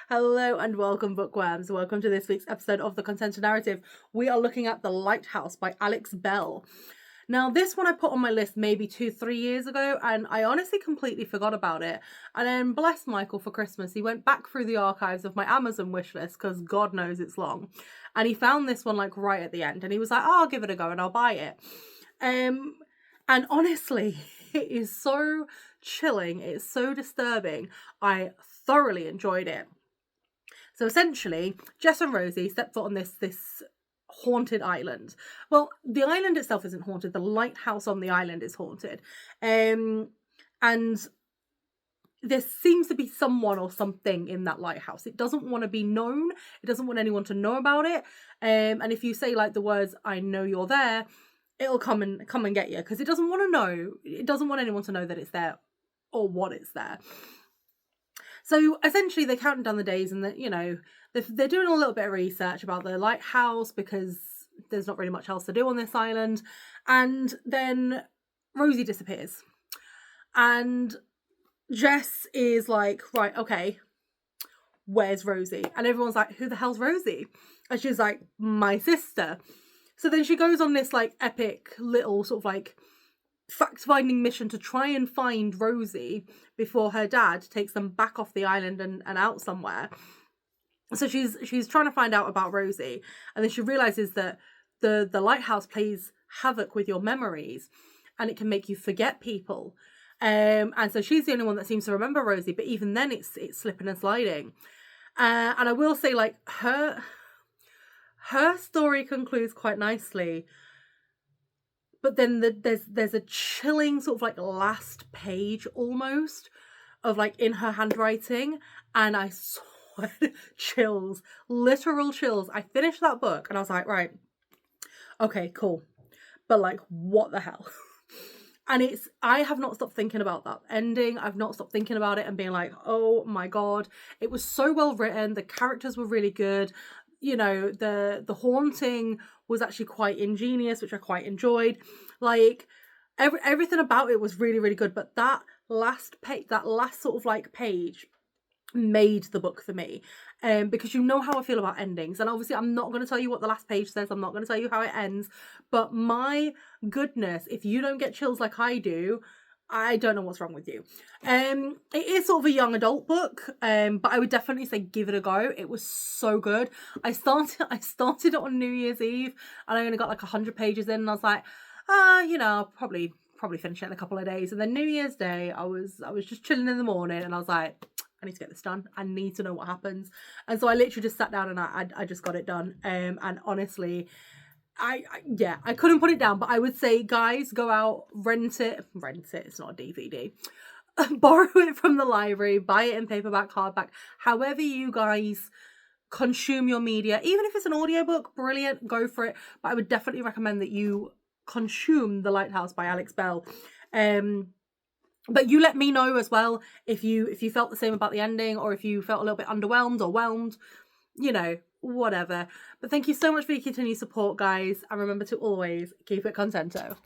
Hello and welcome, bookworms. Welcome to this week's episode of The Content Narrative. We are looking at The Lighthouse by Alex Bell. Now, this one I put on my list maybe 2-3 years ago, and I honestly completely forgot about it. And then, bless Michael, for Christmas, he went back through the archives of my Amazon wishlist, because God knows it's long. And he found this one like right at the end, and he was like, oh, I'll give it a go and I'll buy it. And honestly, it is so chilling. It's so disturbing. I thoroughly enjoyed it. So essentially, Jess and Rosie step foot on this haunted island. Well, the island itself isn't haunted. The lighthouse on the island is haunted. And there seems to be someone or something in that lighthouse. It doesn't want to be known. It doesn't want anyone to know about it. And if you say like the words, I know you're there, it'll come and get you, because it doesn't want to know. It doesn't want anyone to know that it's there or what it's there. So essentially they're counting down the days, and that, you know, they're doing a little bit of research about the lighthouse because there's not really much else to do on this island. And then Rosie disappears. And Jess is like, right, okay, where's Rosie? And everyone's like, who the hell's Rosie? And she's like, my sister. So then she goes on this like epic little sort of like fact-finding mission to try and find Rosie before her dad takes them back off the island and out somewhere. So she's trying to find out about Rosie, and then she realizes that the lighthouse plays havoc with your memories, and it can make you forget people. And so she's the only one that seems to remember Rosie, but even then it's slipping and sliding. And I will say, like, her story concludes quite nicely. But then there's a chilling sort of like last page almost of like in her handwriting, and I swear, chills, literal chills. I finished that book and I was like, right, okay, cool. But like, what the hell? And I have not stopped thinking about that ending. I've not stopped thinking about it and being like, oh my God, it was so well written. The characters were really good. You know, the haunting was actually quite ingenious, which I quite enjoyed. Like, everything about it was really, really good. But that last page, that last sort of like page made the book for me. Because you know how I feel about endings. And obviously I'm not going to tell you what the last page says. I'm not going to tell you how it ends. But my goodness, if you don't get chills like I do, I don't know what's wrong with you. It is sort of a young adult book, but I would definitely say give it a go. It was so good. I started it on New Year's Eve, and I only got like 100 pages in, and I was like, you know, I'll probably finish it in a couple of days. And then New Year's Day, I was just chilling in the morning, and I was like, I need to get this done. I need to know what happens. And so I literally just sat down and I just got it done. And honestly, I couldn't put it down, but I would say, guys, go out, rent it, it's not a DVD, borrow it from the library, buy it in paperback, hardback, however you guys consume your media. Even if it's an audiobook, brilliant, go for it. But I would definitely recommend that you consume The Lighthouse by Alex Bell. But you let me know as well if you felt the same about the ending, or if you felt a little bit underwhelmed or whelmed, you know, whatever. But thank you so much for your continued support, guys, and remember to always keep it contento.